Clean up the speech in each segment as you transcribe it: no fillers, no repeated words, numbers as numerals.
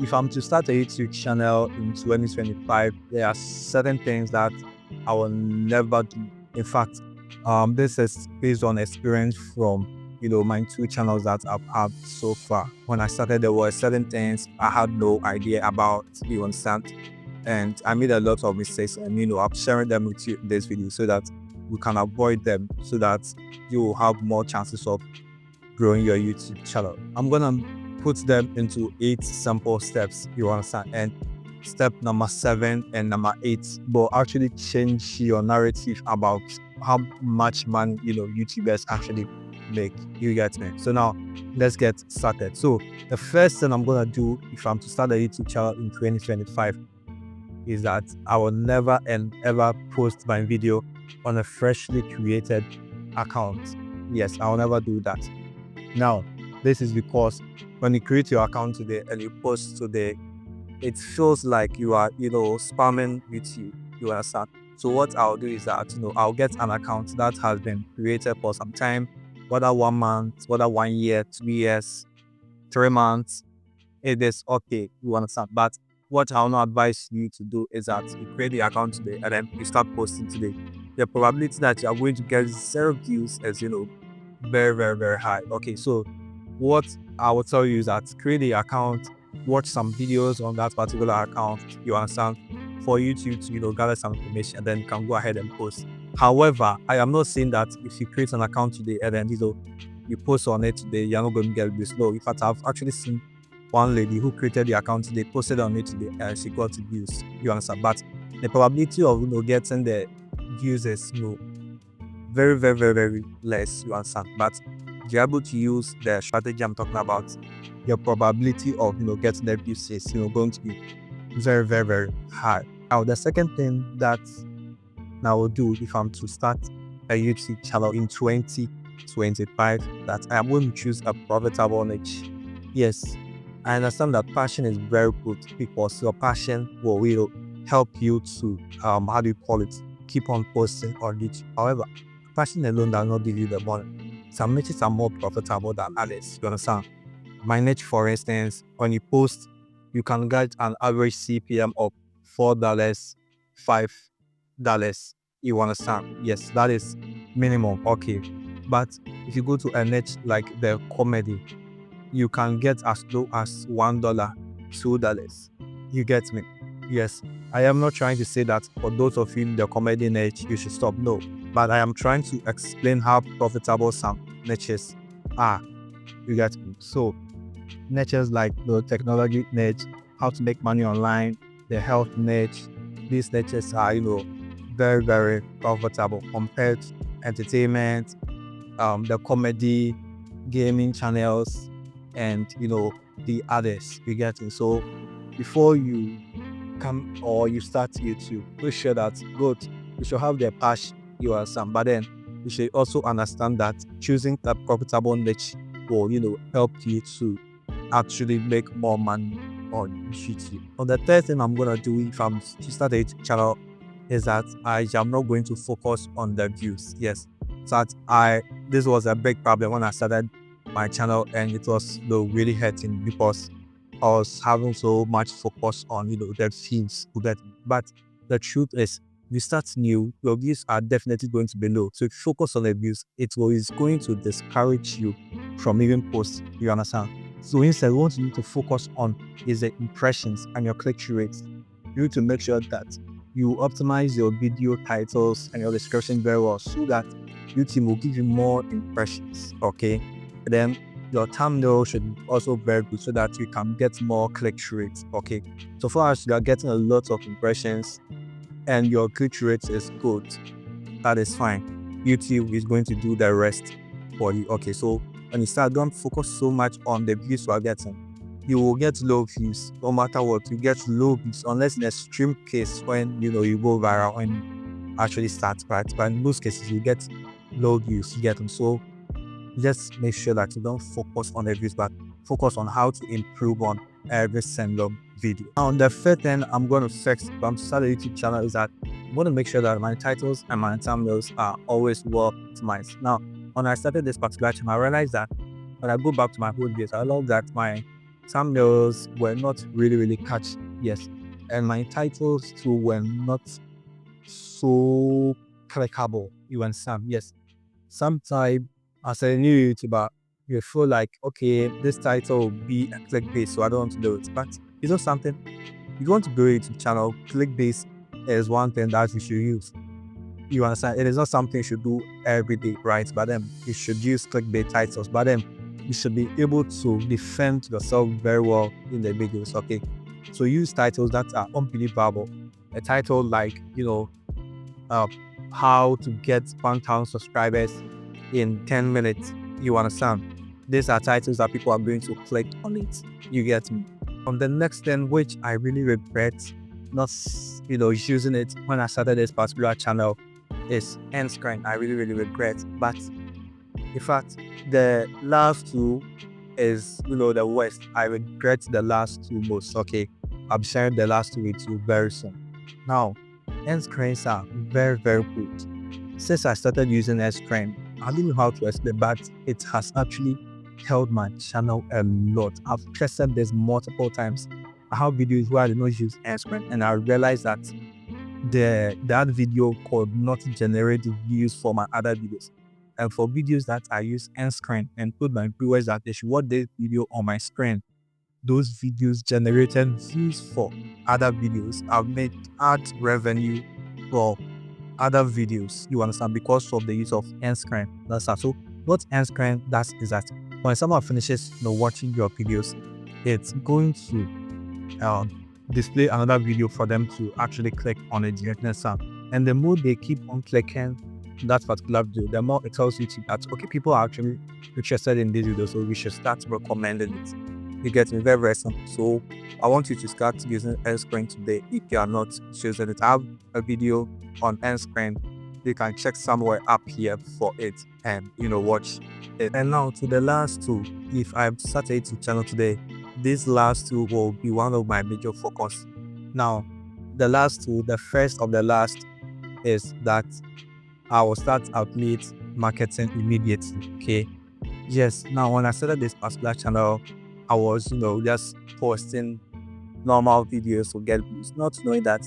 if I'm to start a YouTube channel in 2025, there are certain things that I will never do. In fact, this is based on experience from my two channels that I've had so far. When I started, there were certain things I had no idea about. You understand? And I made a lot of mistakes, and I'm sharing them with you in this video so that we can avoid them, so that you will have more chances of growing your YouTube channel. I'm gonna put them into 8 simple steps, you understand? And step number 7 and number 8 will actually change your narrative about how much money YouTubers actually make. You get me? So now let's get started. So the first thing I'm gonna do if I'm to start a YouTube channel in 2025 is that I will never and ever post my video on a freshly created account. Yes, I will never do that. Now, this is because when you create your account today and you post today, it feels like you are, spamming YouTube. You understand? So what I'll do is that, I'll get an account that has been created for some time, whether 1 month, whether 1 year, 2 years, 3 months. It is okay. You understand? But what I'll not advise you to do is that you create the account today and then you start posting today. The probability that you are going to get 0 views is, very, very, very high. Okay, so what I will tell you is that create the account, watch some videos on that particular account, you understand, for YouTube to, gather some information, and then you can go ahead and post. However, I am not saying that if you create an account today and then, you post on it today, you're not going to get views. No, in fact, I've actually seen one lady who created the account today, posted on it today, and she got views, you understand. But the probability of, getting the views is, very, very, very, very less, you understand. But if you're able to use the strategy I'm talking about, your probability of getting the views is going to be very, very, very high. Now, the second thing that I will do if I'm to start a YouTube channel in 2025, that I am going to choose a profitable niche. Yes, I understand that passion is very good because your passion will help you to how do you call it, keep on posting on YouTube. However, passion alone does not give you the money. Some niches are more profitable than others. You understand? My niche, for instance, when you post, you can get an average CPM of $4, $5. You understand? Yes, that is minimum. Okay. But if you go to a niche like the comedy, you can get as low as $1, $2. You get me? Yes. I am not trying to say that for those of you in the comedy niche, you should stop. No. But I am trying to explain how profitable some niches are. You get me? So, niches like the technology niche, how to make money online, the health niche, these niches are, very, very profitable compared to entertainment, the comedy, gaming channels, and, the others. You get me? So, before you come or you start YouTube, make sure that good, you should have the passion, you understand, but then you should also understand that choosing a profitable niche will help you to actually make more money on YouTube. On the third thing I'm gonna do if I'm to start a YouTube channel is that I am not going to focus on the views. Yes, so that this was a big problem when I started my channel, and it was really hurting because I was having so much focus on the views. But the truth is, you start new, your views are definitely going to be low. So if you focus on the views, is going to discourage you from even posting. You understand? So instead, what you need to focus on is the impressions and your click-through rates. You need to make sure that you optimize your video titles and your description very well so that YouTube will give you more impressions. Okay, and then your thumbnail should also be very good so that you can get more click-through rates. Okay, so far as you are getting a lot of impressions and your click-through rate is good, that is fine. YouTube is going to do the rest for you. Okay, so when you start, don't focus so much on the views you are getting. You will get low views no matter what. You get low views unless in extreme case when you go viral when you actually start, right? But in most cases you get low views, you get them. So just make sure that you don't focus on the views, but focus on how to improve on every single video. Now, the third thing I'm going to fix from start a YouTube channel is that I'm going to make sure that my titles and my thumbnails are always well optimized. Now, when I started this particular channel, I realized that when I go back to my old videos, I love that my thumbnails were not really catchy, yes, and my titles too were not so clickable. You understand? Yes. Sometimes as a new YouTuber, you feel like, okay, this title will be a clickbait, so I don't want to do it. But it's not something you want to grow a YouTube channel. Clickbait is one thing that you should use. You understand? It is not something you should do every day, right? But then you should use clickbait titles. But then you should be able to defend yourself very well in the videos. Okay. So use titles that are unbelievable. A title like, uh, how to get 1,000 subscribers in 10 minutes. You understand? These are titles that people are going to click on it. You get me? On the next thing, which I really regret not, using it when I started this particular channel, is end screen. I really regret. But in fact, the last two is, the worst. I regret the last two most. Okay, I'm sharing the last two with you very soon. Now, end screens are very good. Since I started using end screen, I don't know how to explain, but it has actually helped my channel a lot. I've tested this multiple times. I have videos where I did not use end screen, and I realized that that video could not generate views for my other videos. And for videos that I use end screen and told my viewers that they should watch this video on my screen, those videos generated views for other videos. I've made ad revenue for other videos, you understand, because of the use of end screen. That's that. So what end screen does is that when someone finishes watching your videos, it's going to display another video for them to actually click on it directly. And the more they keep on clicking that particular video, the more it tells YouTube that, okay, people are actually interested in this video, so we should start recommending it. You get me? Very simple. So I want you to start using end screen today. If you are not using it, I have a video on end screen. You can check somewhere up here for it and watch it. And now to the last two. If I've started a YouTube channel today, these last two will be one of my major focus. Now, the last two, the first of the last is that I will start affiliate marketing immediately. Okay. Yes. Now, when I started this particular channel, I was, just posting normal videos to get views, not knowing that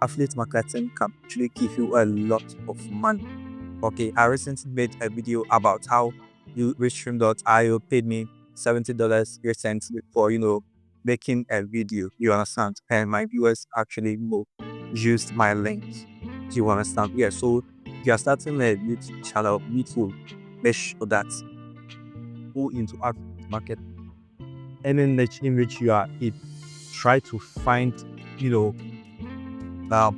affiliate marketing can actually give you a lot of money. Okay, I recently made a video about how Restream.io paid me $70 recently for, making a video. You understand? And my viewers actually used my link. Do you understand? Yeah, so if you are starting a YouTube channel, you need to make sure that go into affiliate marketing. Any niche in which you are in, try to find,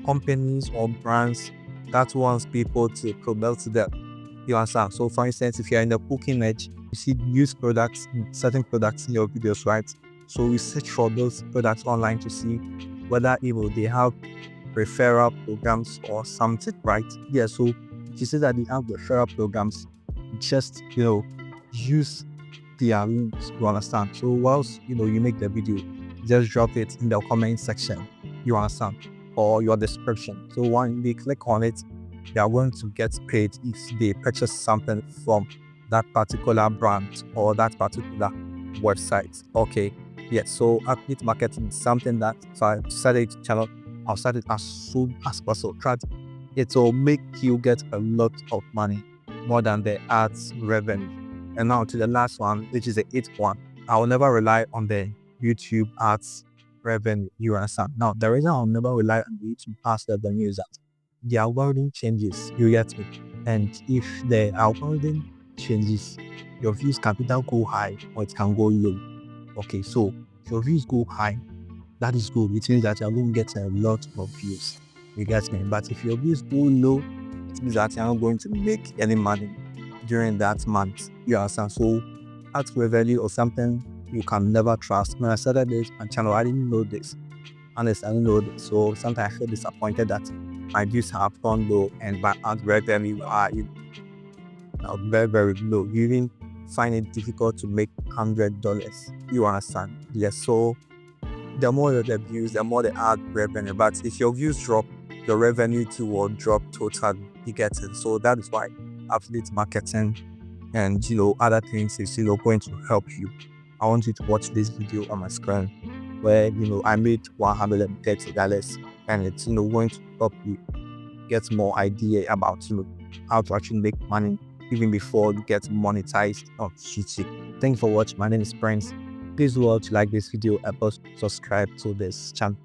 companies or brands that wants people to promote them. You understand? So, for instance, if you're in the cooking niche, you see use products, certain products in your videos, right? So we search for those products online to see whether they have referral programs or something, right? Yeah. So if you see that they have referral programs, just use their links. You understand? So whilst you make the video, just drop it in the comment section. You understand? Or your description. So when they click on it, they are going to get paid if they purchase something from that particular brand or that particular website. Okay. Yes. So affiliate marketing is something that if I started a channel, I'll start it as soon as possible. It will make you get a lot of money more than the ads revenue. And now to the last one, which is the eighth one. I will never rely on the YouTube ads revenue. You understand? Now, the reason I'll never rely on the YouTube ads revenue is that the algorithm changes. You get me? And if the algorithm changes, your views can either go high or it can go low. Okay, so if your views go high, that is good. It means that you're going to get a lot of views. You get me? But if your views go low, it means that you're not going to make any money during that month. You understand? So ads revenue or something you can never trust. When I started this my channel, I didn't know this. Honestly, I didn't know this. So sometimes I feel disappointed that my views have gone low and my ad revenue are very low. You even find it difficult to make $100. You understand? Yes. So the more the views, the more the ad revenue. But if your views drop, your revenue too will drop totally. You get it? So that is why affiliate marketing and other things is going to help you I want you to watch this video on my screen where I made $130, and it's going to help you get more idea about how to actually make money even before you get monetized on YouTube. Thanks for watching. My name is Prince. Please watch, like this video, and subscribe to this channel.